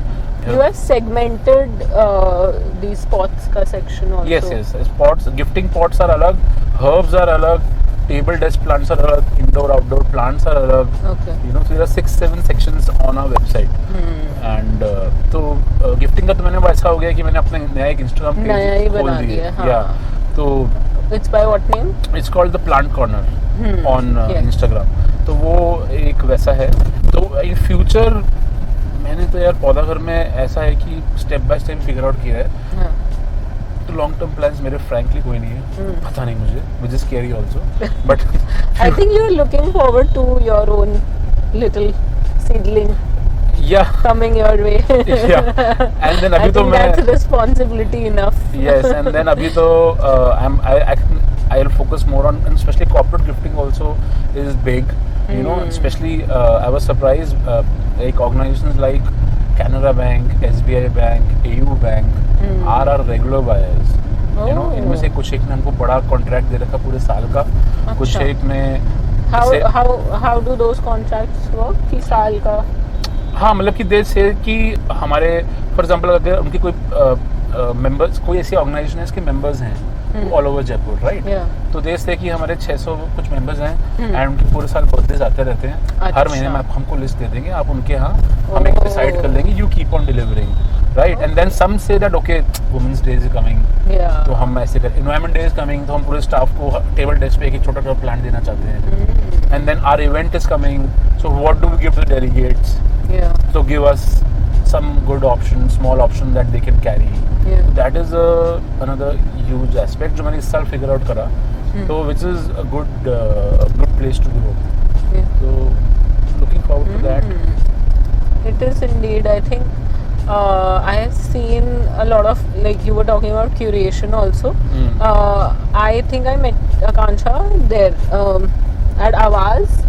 You have segmented these pots का section also. Yes. Pots, gifting pots are अलग, herbs are अलग, table desk plants are अलग, indoor outdoor plants are अलग. Okay. You know, so there are 6-7 sections on our website. And तो gifting का तो मैंने ऐसा हो गया कि मैंने अपना नया एक इंस्टाग्राम पेज खोल दिया. तो It's by what name? It's called the Plant Corner on Instagram. तो वो एक वैसा है. तो इन फ्यूचर मैंने तो यार पौधाघर में ऐसा है कि step by step figure out किया है. तो लॉन्ग टर्म प्लान्स मेरे फ्रैंकली कोई नहीं है, पता नहीं मुझे, which is scary also. But I think you are looking forward to your own little seedling. Yeah. Coming your way. Yeah. And then अभी तो मैं that's responsibility enough. Yes, and then अभी तो I'll focus more on, and especially corporate gifting also is big. You know, especially I was surprised like organizations like Canara Bank, SBI Bank, AU Bank are our regular buyers. You know, इनमें से कुछ एक ने हमको बड़ा contract दे रखा पूरे साल का, कुछ एक ने how do those contracts work? कि साल का हाँ मतलब कि दे से कि हमारे फॉर एग्जांपल अगर उनकी कोई मेंबर्स कोई ऐसी ऑर्गेनाइजेशन है इसके मेंबर्स हैं ऑल ओवर जयपुर राइट, तो दे से कि हमारे 600 कुछ मेंबर्स हैं एंड उनके पूरे साल बर्थडेज आते रहते हैं। अच्छा। हर महीने में आप हमको लिस्ट दे देंगे, आप उनके यहाँ हम एक डिसाइड कर लेंगे, you keep on delivering right, and then some से that okay women's day is coming, तो हम ऐसे कर एनवायरनमेंट डे इज कमिंग, तो हम पूरे स्टाफ को टेबल डेस्क पे एक छोटा छोटा प्लांट देना चाहते हैं, and then our event is coming, so what do we give to the delegates, so give us some good option, small option that they can carry. So that is another huge aspect जो मैंने इस साल figure out करा, so which is a good place to grow. So looking forward to that. It is indeed. I think I have seen a lot of, like you were talking about curation also. I think I met Akansha there at Awaz.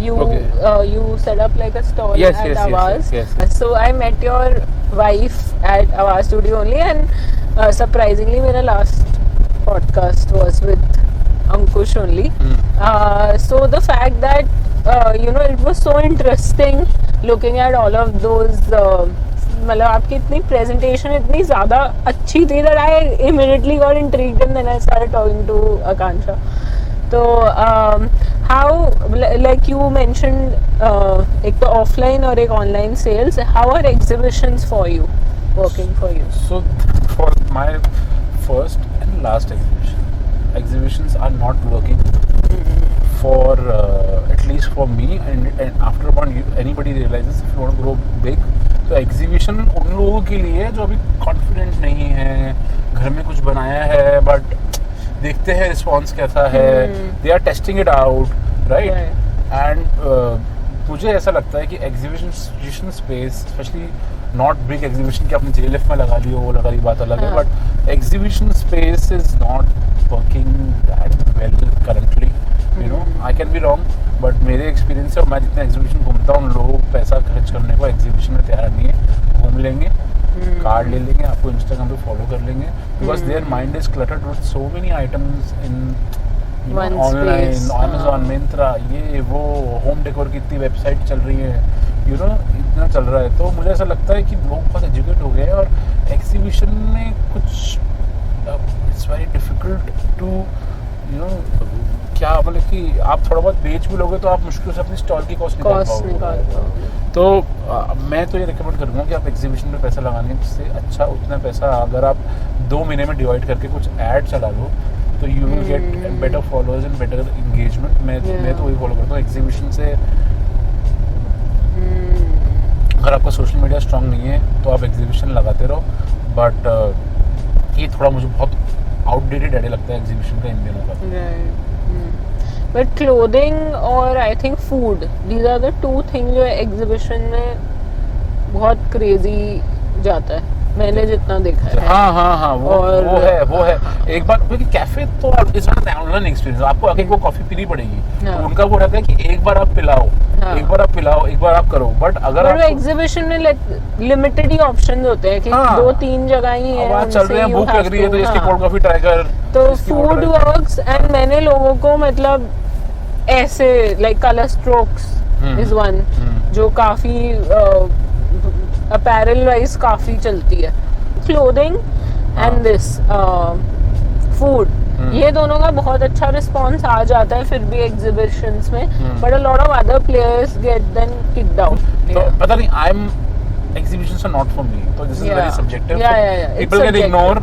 You set up like a stall at Awaz. Yes. So I met your wife at Awaz Studio only, and surprisingly मेरा last podcast was with Ankush only. So the fact that it was so interesting looking at all of those मतलब आपकी इतनी presentation इतनी ज़्यादा अच्छी थी that I immediately got intrigued and then I started talking to Akansha. तो how, like you mentioned, एक तो offline और एक online sales, how are exhibitions for you, working for you? So for my first and last exhibitions are not working for at least for me, and after anybody realizes if you want to grow big, तो exhibition उन लोगों के लिए जो अभी confident नहीं है, घर में कुछ बनाया है but देखते हैं रिस्पॉन्स कैसा है, they are testing it out right, and मुझे ऐसा लगता है कि exhibition space specially not big exhibition कि आपने JLF में लगा ली हो वो लगा ली बात अलग है, but exhibition space is not working that well currently, you know I can be wrong, but मेरे एक्सपीरियंस से मैं जितना एग्जीबिशन घूमता हूँ लोग पैसा खर्च करने को एग्जीबिशन में तैयार नहीं है, घूम लेंगे कार्ड ले लेंगे, आपको इंस्टाग्राम पे फॉलो कर लेंगे, because their mind is cluttered with so many items in online, Amazon, Myntra, ये वो होम डेकोर की इतनी वेबसाइट चल रही है, यू नो इतना चल रहा है, तो मुझे ऐसा लगता है कि लोग बहुत एजुकेट हो गए हैं और एग्जीबिशन में कुछ it's very difficult to you know क्या मतलब कि आप थोड़ा बहुत बेच भी लोगे तो आप मुश्किल से अपनी स्टॉल की कॉस्ट निकाल पाओगे, तो मैं तो ये रिकमेंड करूँगा कि आप एग्जीबिशन पे पैसा लगाने से अच्छा उतना पैसा अगर आप 2 महीने में डिवाइड करके कुछ ऐड चला लो तो you will get better followers and better engagement. मैं तो वही फॉलो करता हूँ एग्जीबिशन से। अगर आपका सोशल मीडिया स्ट्रांग नहीं है तो आप एग्जीबिशन लगाते रहो, बट ये थोड़ा मुझे बहुत आउटडेटेड आइडिया लगता है एग्जीबिशन का इन दिनों का। But clothing और I think food, these are the two things जो एग्जीबिशन में बहुत क्रेजी जाता है, मैंने जितना देखा है। हाँ वो है एक बार क्योंकि कैफे तो इट्स नॉट ऑनलाइन एक्सपीरियंस, आपको आके वो कॉफी पीनी पड़ेगी, तो उनका वो रहता है कि एक बार आप पिलाओ, एक बार आप करो, बट अगर आप एग्जीबिशन में लिमिटेड ही ऑप्शंस होते हैं कि 2-3 जगह ही है, आवाज चल रही है, भूख लग रही है तो इसकी कोल्ड कॉफी ट्राई कर, तो फूड वर्क्स। एंड मैंने लोगों को मतलब ऐसे like colour strokes is one जो काफी अपैरल वाइज काफी चलती है, क्लोथिंग एंड दिस फूड, ये दोनों का बहुत अच्छा रिस्पांस आ जाता है फिर भी एग्जीबिशंस में, but a lot of other players get then kicked out. तो पता नहीं I am exhibitions are not for me, so this is very subjective. People can ignore,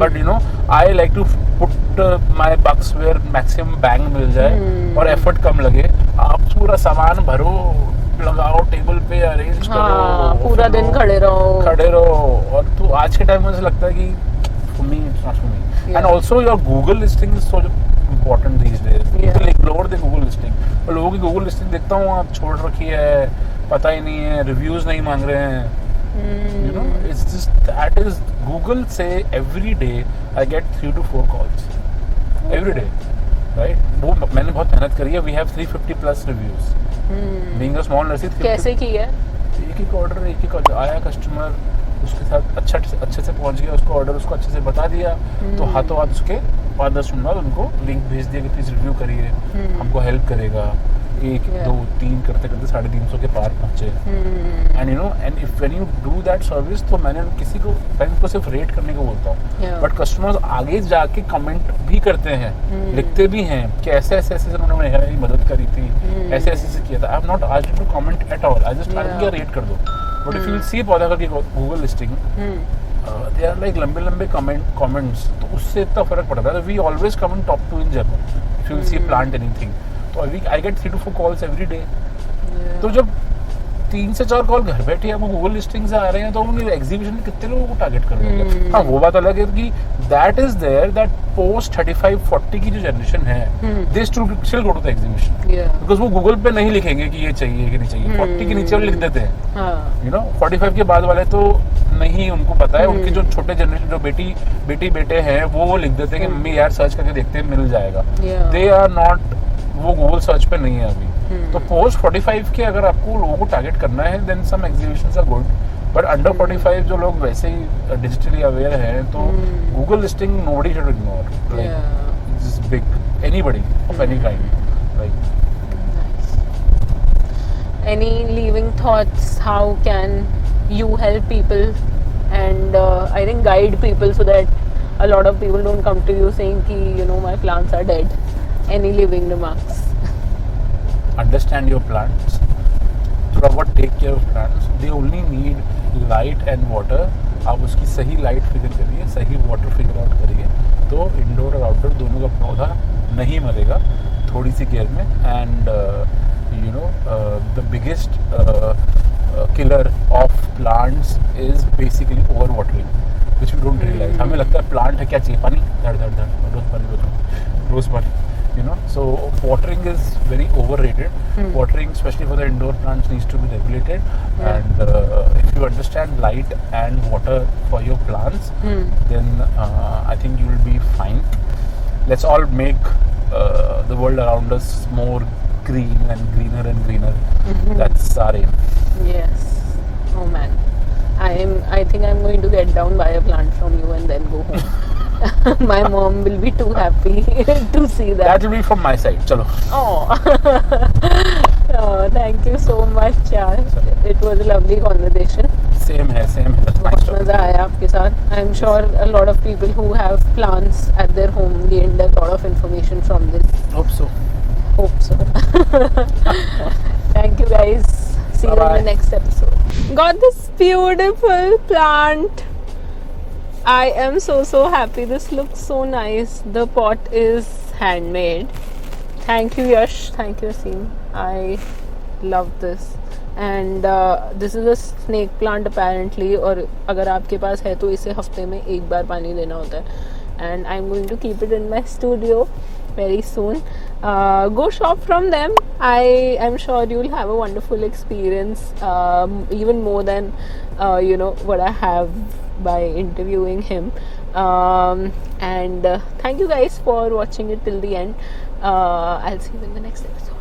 but you know I like to put my bucks where maximum bang मिल जाए और effort कम लगे। आप पूरा सामान भरो, लगाओ टेबल पे, अरेंज करो, पूरा दिन खड़े रहो, और तो आज के टाइम में मुझे लगता है कि for me it's not for me. And also your Google listing is so important these days. People ignore the Google listing. और लोगों की Google listing देखता हूँ आप छोड़ रखी है, पता ही नहीं है, रिव्यूज नहीं मांग रहे हैं, you know it's just that is Google say every day I get 3 to 4 calls every day, right? वो मैंने बहुत मेहनत करी है, we have 350 plus reviews, being a small nursery। कैसे की है? एक ऑर्डर आया, कस्टमर उसके साथ अच्छे से पहुंच गया, उसको ऑर्डर उसको अच्छे से बता दिया, तो हाथों हाथ उसके 5-10 मिनट बाद उनको लिंक भेज दिया कि प्लीज रिव्यू करिए, हमको हेल्प करेगा, 1, 2, 3 करते करते 350 के पार पहुंचे। And you know, and if when you do that service, तो मैं उनको सिर्फ रेट करने को बोलता हूँ, बट कस्टमर्स आगे जाके कमेंट भी करते हैं, लिखते भी हैं कि ऐसे ऐसे ऐसे उन्होंने मेरी मदद करी थी, ऐसे ऐसे किया था। I have not asked to comment at all, I just asked कि रेट कर दो। बट इफ यू सी पौधा करके Google listing, they are like लंबे कमेंट्स, तो उससे इतना फर्क पड़ता है। We always comment top 2 in general if you see plant anything. तो I get 3 to 4 calls every day. तो जब 3 से 4 कॉल घर बैठे आपको गूगल लिस्टिंग से आ रहे हैं, तो उन्हें एग्जीबिशन में कितने लोगों को टारगेट कर लोगे? हाँ, वो बात अलग है कि that is there, that post 35-40 की जो जनरेशन है, they still go to the exhibition, because वो गूगल पे नहीं लिखेंगे कि ये चाहिए कि नहीं चाहिए। 40 के नीचे वाले लिख देते हैं, यू नो। 45 के बाद वाले तो नहीं, उनको पता है। उनके जो छोटे जनरेशन, जो बेटी बेटे हैं, वो लिख देते हैं कि मम्मी यार सर्च करके देखते हैं, मिल जाएगा। दे आर नॉट, वो गूगल सर्च पे नहीं है अभी। तो पोस्ट 45 के अगर आपको लोगों को टारगेट करना है, then some exhibitions are good, but under 45 जो लोग वैसे ही डिजिटली अवेयर हैं, तो Google listing nobody should ignore, like this big anybody of any kind, like. Any leaving thoughts? How can you help people and I think guide people so that a lot of people don't come to you saying ki, you know, my plants are dead? Any leaving remarks? Understand your plants, थोड़ा बहुत take care of plants. They only need light and water. आप उसकी सही light figure करिए, सही water figure out करिए, तो indoor और आउटडोर दोनों का पौधा नहीं मरेगा थोड़ी सी केयर में। And you know, the biggest killer of plants is basically overwatering, which we don't realize. हमें लगता है प्लांट है, क्या चाहिए? पानी, रोज पानी, you know. So watering is very overrated. Watering, especially for the indoor plants, needs to be regulated. And if you understand light and water for your plants, then I think you will be fine. Let's all make the world around us more green and greener and greener. That's our aim. Yes. Oh man, I think I'm going to get down, buy a plant from you, and then go home. My mom will be too happy to see that. That will be from my side. Chalo. Oh, thank you so much, yaar. It was a lovely conversation. Same है. बहुत मजा आया आपके साथ. I'm sure a lot of people who have plants at their home gained a lot of information from this. Hope so. Thank you guys. See you in the next episode. Got this beautiful plant. I am so happy. This looks so nice. The pot is handmade. Thank you, Yash. Thank you, Asim. I love this. And this is a snake plant apparently. और अगर आपके पास है तो इसे हफ्ते में एक बार पानी देना होता है. And I'm going to keep it in my studio very soon. Go shop from them. I am sure you'll have a wonderful experience, even more than you know what I have by interviewing him. And thank you guys for watching it till the end. I'll see you in the next episode.